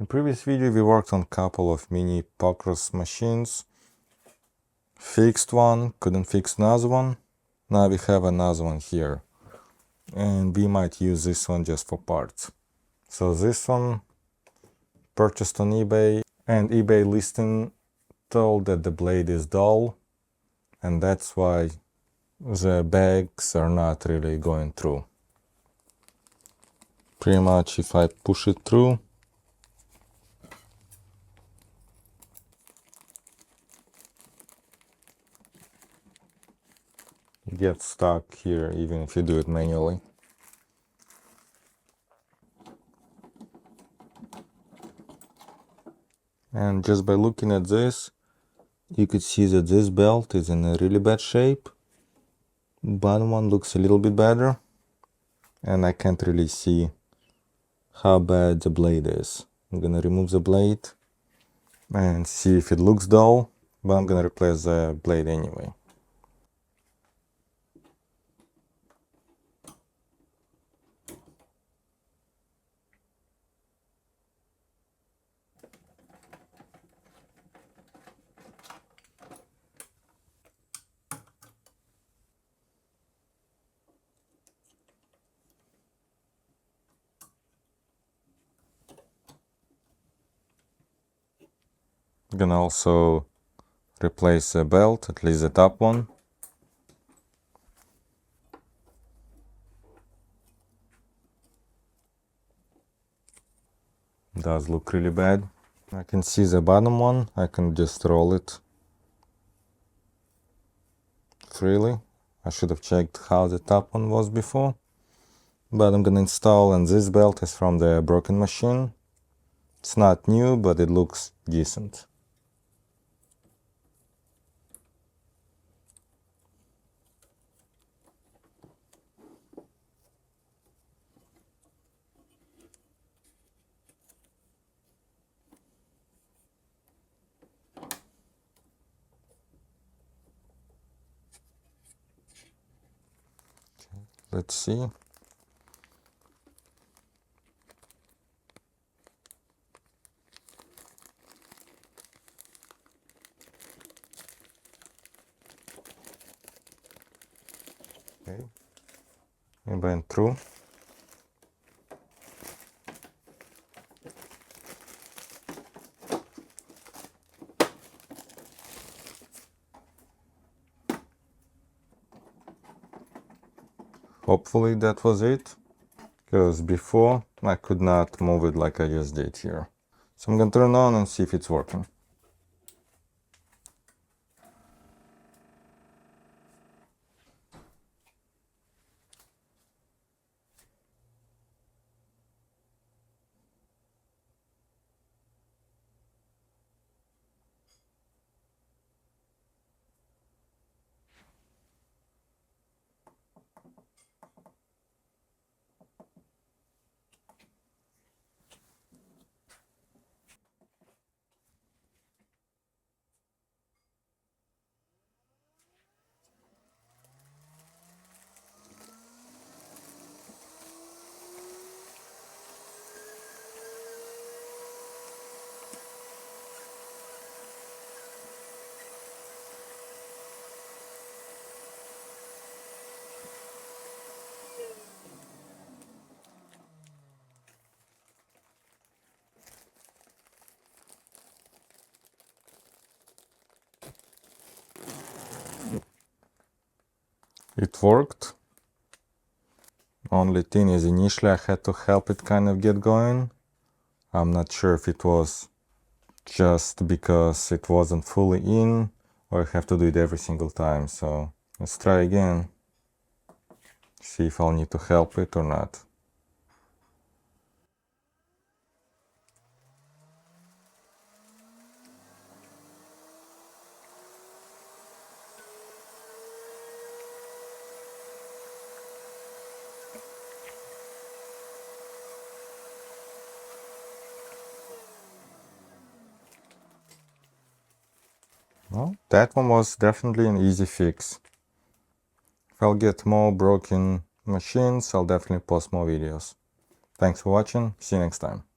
In previous video we worked on a couple of Mini Pak'r machines. Fixed one, couldn't fix another one. Now we have another one here. And we might use this one just for parts. So this one purchased on eBay, and eBay listing told that the blade is dull, and that's why the bags are not really going through. Pretty much if I push it through, it gets stuck here even if you do it manually. And just by looking at this, you could see that this belt is in a really bad shape. Bottom one looks a little bit better, and I can't really see how bad the blade is. I'm gonna remove the blade and see if it looks dull, but I'm gonna replace the blade anyway. I'm gonna also replace the belt, at least the top one. It does look really bad. I can see the bottom one. I can just roll it freely. I should have checked how the top one was before. But I'm gonna install, and this belt is from the broken machine. It's not new, but it looks decent. Let's see. Okay, it went through. Hopefully that was it, because before I could not move it like I just did here. So I'm gonna turn it on and see if it's working. It worked. Only thing is, initially I had to help it kind of get going. I'm not sure if it was just because it wasn't fully in, or I have to do it every single time. So let's try again. See if I'll need to help it or not. Well, that one was definitely an easy fix. If I'll get more broken machines, I'll definitely post more videos. Thanks for watching. See you next time.